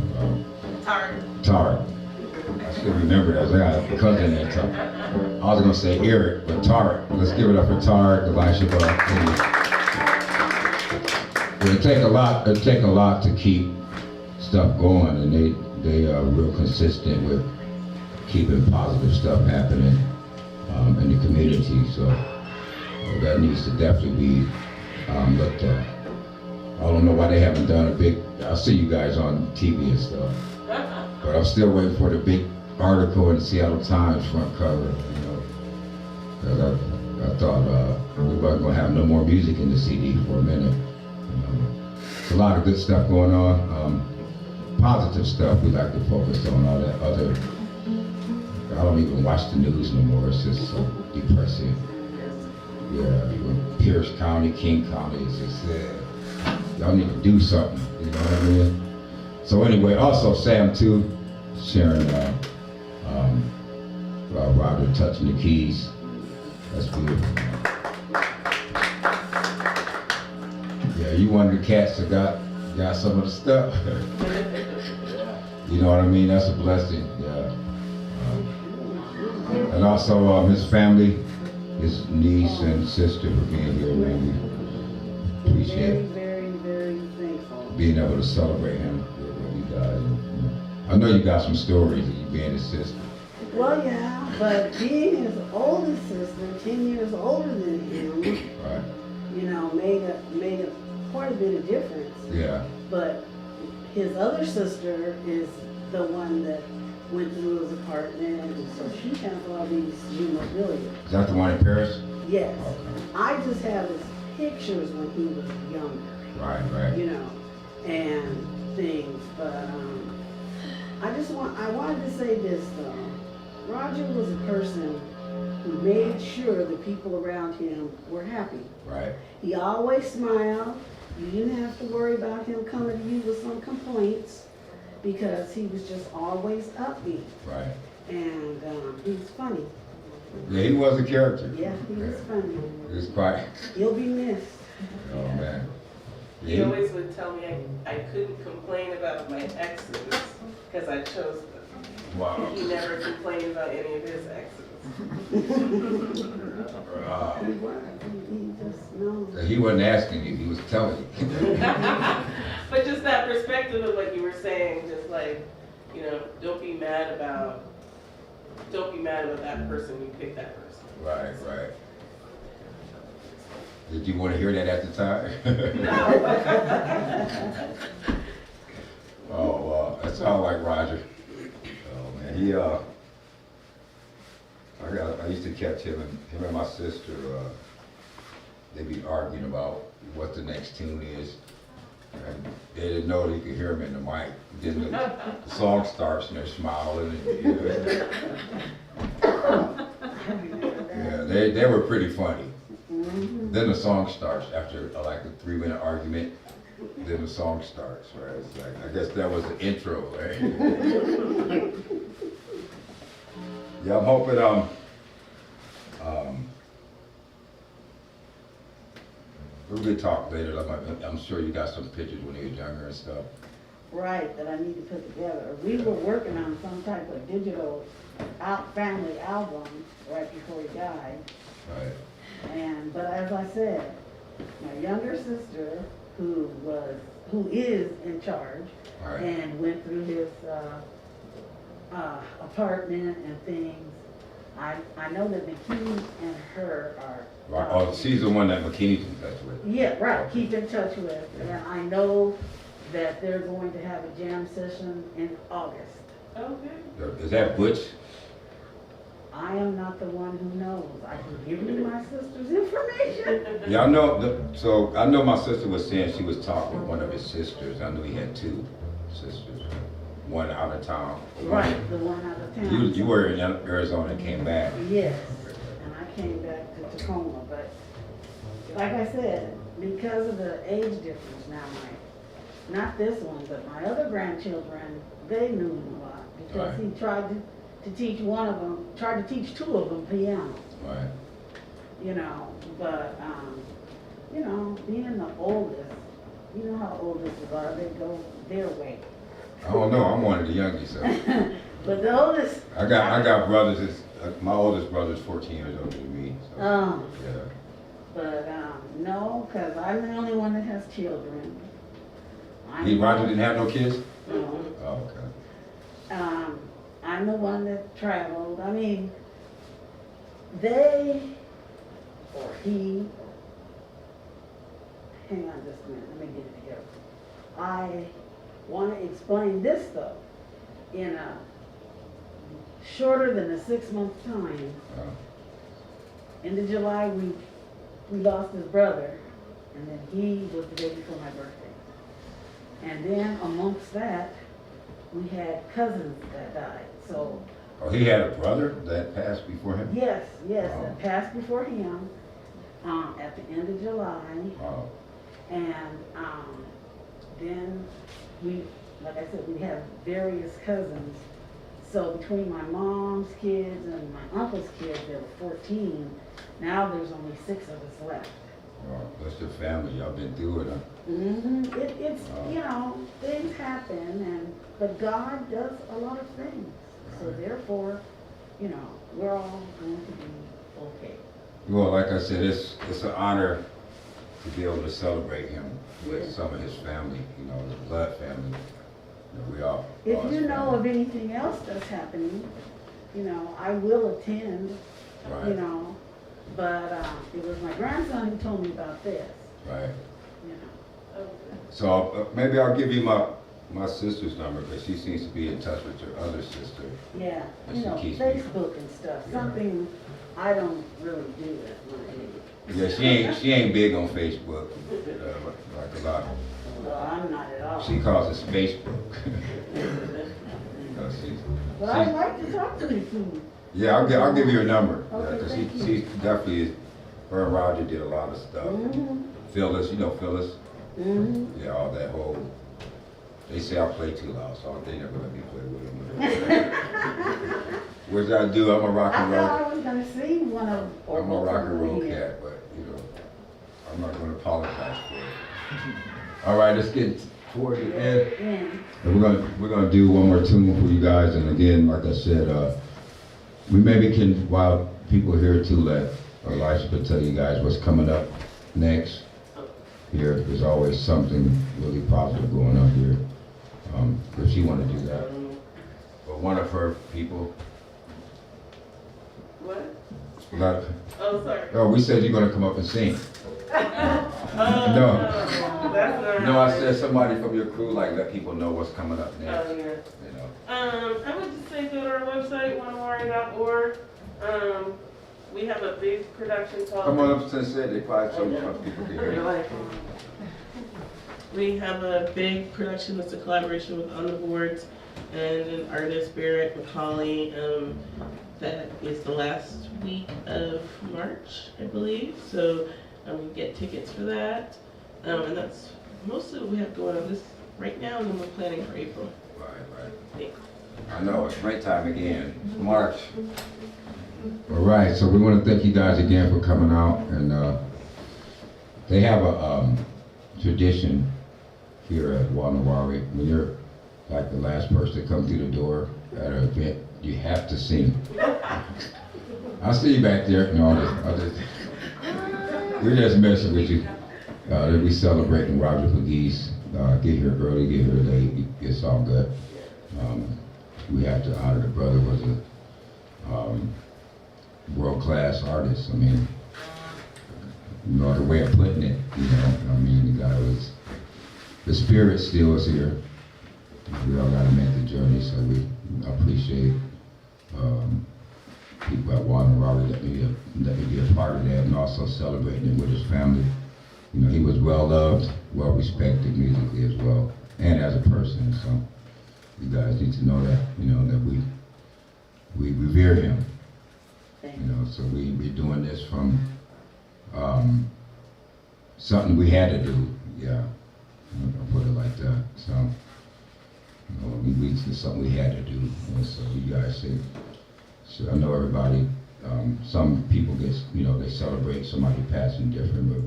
Tard. I still remember that. I got a cousin there. I was gonna say Eric, but Tard. Let's give it up for Tard, Elisha. It take a lot to keep stuff going, and they are real consistent with keeping positive stuff happening in the community. So that needs to definitely be looked at. I don't know why they haven't done a big. I see you guys on TV and stuff, but I'm still waiting for the big article in the Seattle Times front cover. You know, because I thought we weren't gonna have no more music in the CD for a minute. There's a lot of good stuff going on. Positive stuff we like to focus on. All that other, I don't even watch the news no more. It's just so depressing. Yeah, Pierce County, King County, it's just y'all need to do something. You know what I mean? So anyway, also Sam too, sharing Rodger touching the keys. That's beautiful. Yeah, you one of the cats that got some of the stuff. You know what I mean? That's a blessing. Yeah. And also his family, his niece and sister for being here, man. We appreciate Very, very thankful. being able to celebrate him with you guys. I know you got some stories of you being his sister. Well, yeah, but being his older sister, 10 years older than him, Right. you know, made quite a bit of difference. Yeah. But his other sister is the one that went through his apartment, and so she has all these memorabilia. Is that the one in Paris? Yes. Okay. I just have his pictures when he was younger, Right. you know, and things. But I wanted to say this though. Rodger was a person who made sure the people around him were happy. Right. He always smiled. You didn't have to worry about him coming to you with some complaints because he was just always upbeat. Right. And he was funny. Yeah, he was a character. Yeah, he was funny. He was quite. He'll be missed. Oh man. He always would tell me I couldn't complain about my exes because I chose them. Wow. He never complained about any of his exes. He just knows. He wasn't asking you, he was telling you. But just that perspective of what you were saying, just like, you know, don't be mad about that person, you pick that person. Right. Did you want to hear that at the time? Oh, that sounds like Rodger. Oh man, I used to catch him and my sister, they be arguing about what the next tune is. And they didn't know they could hear him in the mic. Then the song starts and they're smiling. And, you know. Yeah, they were pretty funny. Then the song starts after like a 3-minute argument. Then the song starts, right? It's like, I guess that was the intro, right? Yeah, I'm hoping We'll get talk later. I'm sure you got some pictures when he was younger and stuff. Right, that I need to put together. We were working on some type of digital family album right before he died. Right. But as I said, my younger sister, who is in charge, Right. and went through his apartment and things. I know that McKee and her are. Right. Oh, she's the one that McKinney's in touch with. Yeah, right, keep in touch with. And I know that they're going to have a jam session in August. Okay. Is that Butch? I am not the one who knows. I can give you my sister's information. Yeah, I know. So I know my sister was saying she was talking with one of his sisters. I knew he had two sisters. One out of town. Right, the one out of town. You were in Arizona and came back. Yes, and I came back to Tacoma, but like I said, because of the age difference now, not this one, but my other grandchildren, they knew him a lot because Right. he tried to teach tried to teach two of them piano. Right. But being the oldest, you know how oldest are, they go their way. I don't know. I'm one of the youngest. So. But the oldest. I got brothers. My oldest brother's 14 years older than me. So, yeah. But no, because I'm the only one that has children. Roger didn't have no kids? No. Oh, okay. I'm the one that traveled. I mean, they or he. Hang on just a minute. Let me get it together. I want to explain this though in a shorter than a 6-month time. End of July, we lost his brother, and then he was the day before my birthday. And then amongst that, we had cousins that died. So Oh, he had a brother that passed before him? yes, Oh. that passed before him at the end of July. Oh, And then like I said, we have various cousins. So between my mom's kids and my uncle's kids, there were 14. Now there's only 6 of us left. well, that's your family. Y'all been through it, huh? It's things happen, but God does a lot of things. So therefore, we're all going to be okay. Well, like I said, it's an honor to be able to celebrate him with some of his family, his blood family. We all. If you know of anything else that's happening, I will attend, Right. But it was my grandson who told me about this, Right. Okay. So maybe I'll give you my sister's number because she seems to be in touch with your other sister. Yeah, And she keeps me- Facebook and stuff, Yeah. something I don't really do at my age. Yeah, she ain't big on Facebook like a lot. Well, I'm not at all. She calls it Facebook. But I'd like to talk to you. Yeah, I'll give you her number. Okay, Because thank you. she definitely is. Her and Roger did a lot of stuff. Mm-hmm. Phyllis, Phyllis. Mm-hmm. Yeah, all that whole. They say I play too loud, so they never let me play with them. What I do? I'm a rock I and thought roll. I was gonna see one of. or I'm a both rock of and them roll here. cat, but I'm not going to apologize for it. All right, let's get toward the end. And And we're gonna do one more tune for you guys, and again, like I said, we maybe can, while people here too, let Elisha could tell you guys what's coming up next. Here, there's always something really positive going on here. If she want to do that, but one of her people. What? Not, Oh, sorry. oh, we said you're gonna come up and sing. Oh, No. That's not. No, I said somebody from your crew, like let people know what's coming up next. Oh, yeah. You know. I would just say go to our website, wanawari.org. We have a big production called. Come on up and say it. They probably some people can hear you. We have a big production that's a collaboration with On the Boards and an artist, Barrett McCauley. That is the last week of March, I believe. So we get tickets for that. And that's most of what we have going on this right now, and then we're planning for April. Right. Thanks. I know, it's springtime again, March. All right, so we want to thank you guys again for coming out, and They have a tradition here at Wari. When you're like the last person to come through the door at an event, you have to sing. I see you back there. No, we're just messing with you. We celebrating Rodger Pegues. Get here early, get here late. It's all good. We have to honor the brother. Was a world-class artist. I mean, you know, the way of putting it, you know, I mean, the guy was, the spirit still is here. We all gotta make the journey, so we appreciate people at Wari let me be a part of that, and also celebrating him with his family. You know, he was well loved, well respected musically as well, and as a person, so you guys need to know that, you know, that we revere him. You know, so we're doing this from something we had to do, yeah. I'll put it like that. So, you know, it's something we had to do. And so you guys say, so I know everybody, some people get, you know, they celebrate somebody passing different, but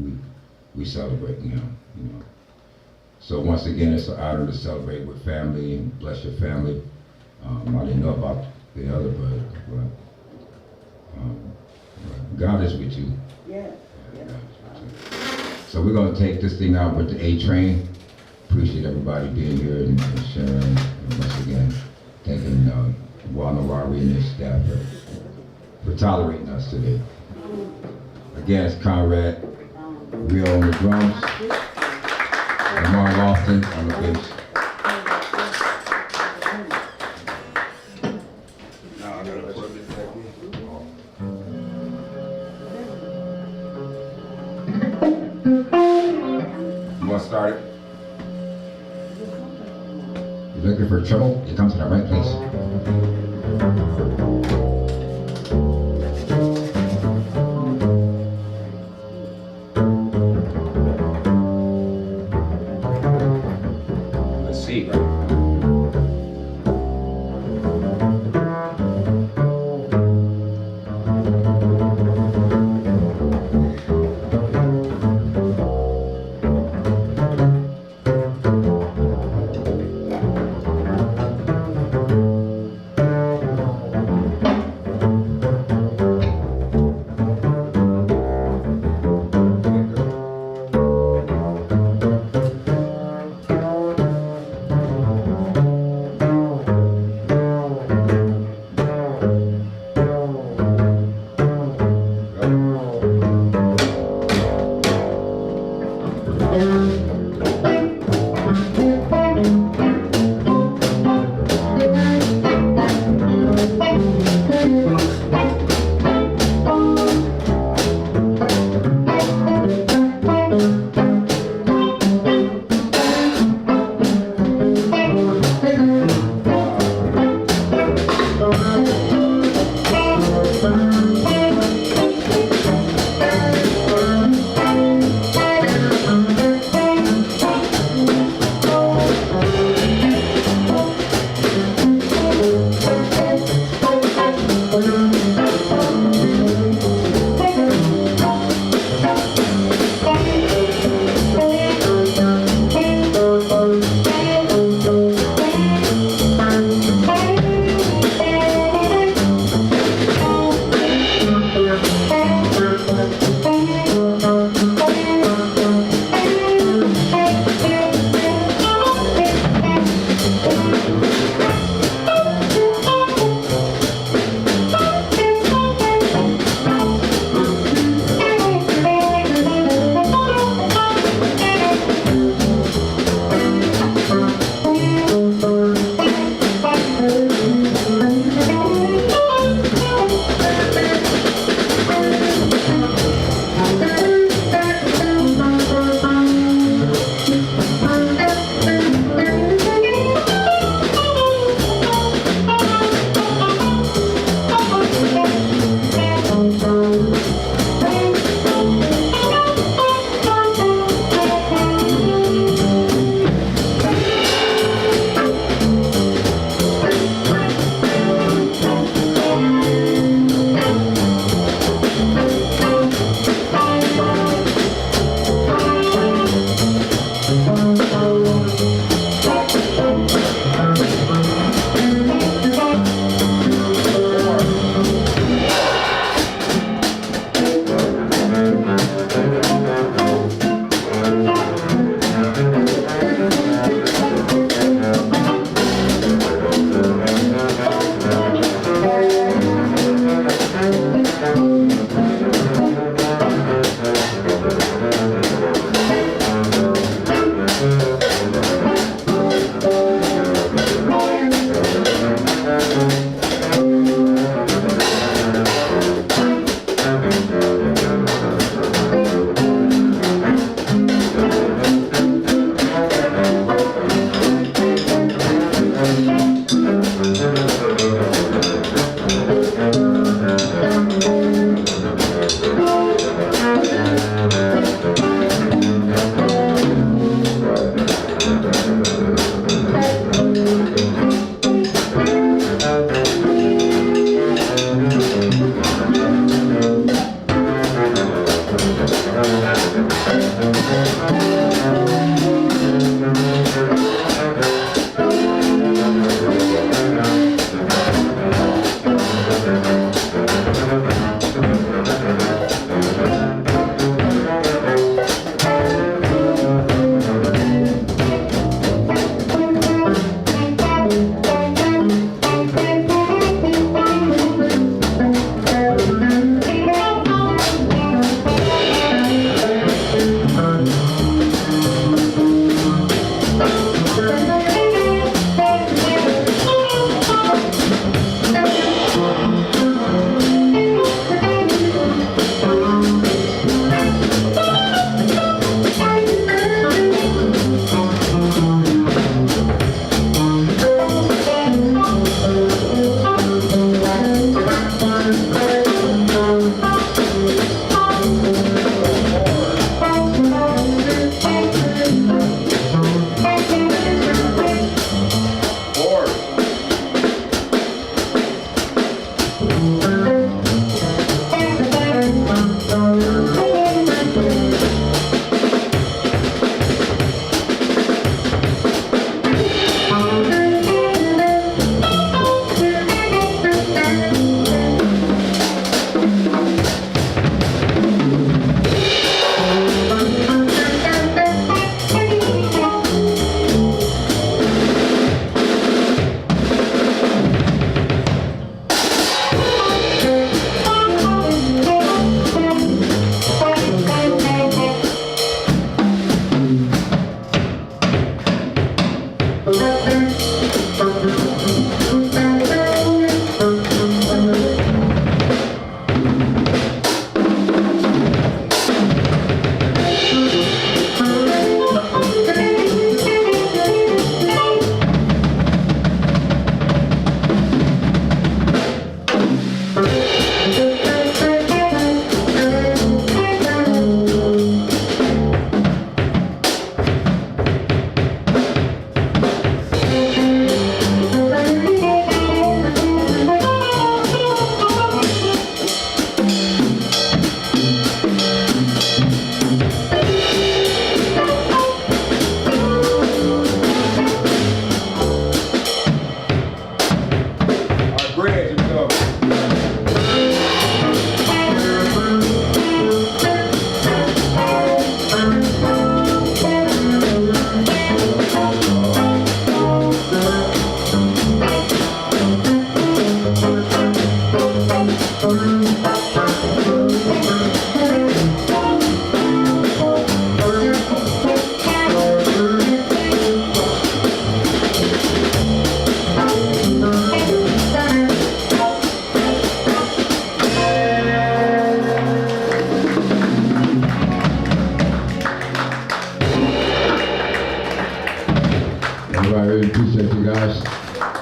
we celebrate him, you know. So once again, it's an honor to celebrate with family and bless your family. I didn't know about the other brother, but God is with you. Yes. God is with you. So we're going to take this thing out with the A train. Appreciate everybody being here and sharing. And once again, thanking Wari and his staff for tolerating us today. Again, it's Conrad Rio on the drums, Lamar Lofton on the bass. You want to start it? You're looking for trouble? You come to the right place. Let's see, right?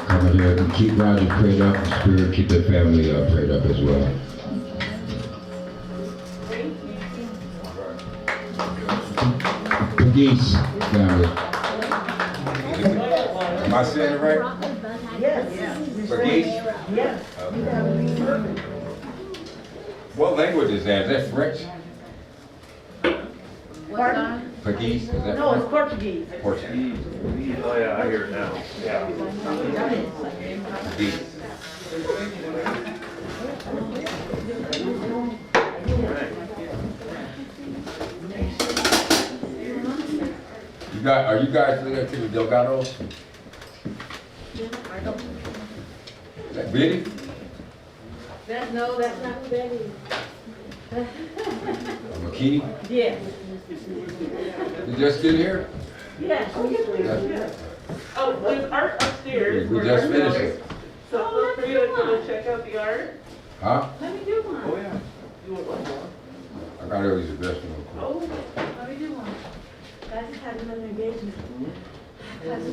coming here. And keep Rodger prayed up, Spirit, keep their family prayed up as well. Pegues family. Am I saying it right? Yes. Pegues? Yes. What language is that? Is that French? Pardon? Pegues? Is that No, French? it's Portuguese. Portuguese. Oh, yeah, I hear it now. Yeah. Pegues. Are you guys related to the Delgados? Is that Biddy? That's not who that is. McKinney? Yes. You just get here? Yes. Oh, there's art upstairs. We just finished it. So feel free to go check out the art. Huh? Let me do one. Oh, yeah. You want one more? I gotta go use the restroom real quick. Oh, Let me do one. I just had another engagement. That's all.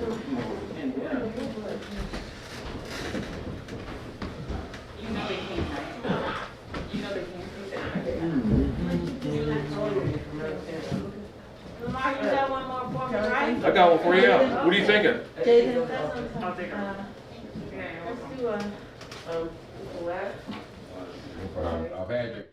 you know they can't. You know they can't. Lamar, you got one more for me, right? I got one for you, yeah. What are you thinking? Jason, that's what I'm I'll talking take about. it. Let's do a. Last. I've had you.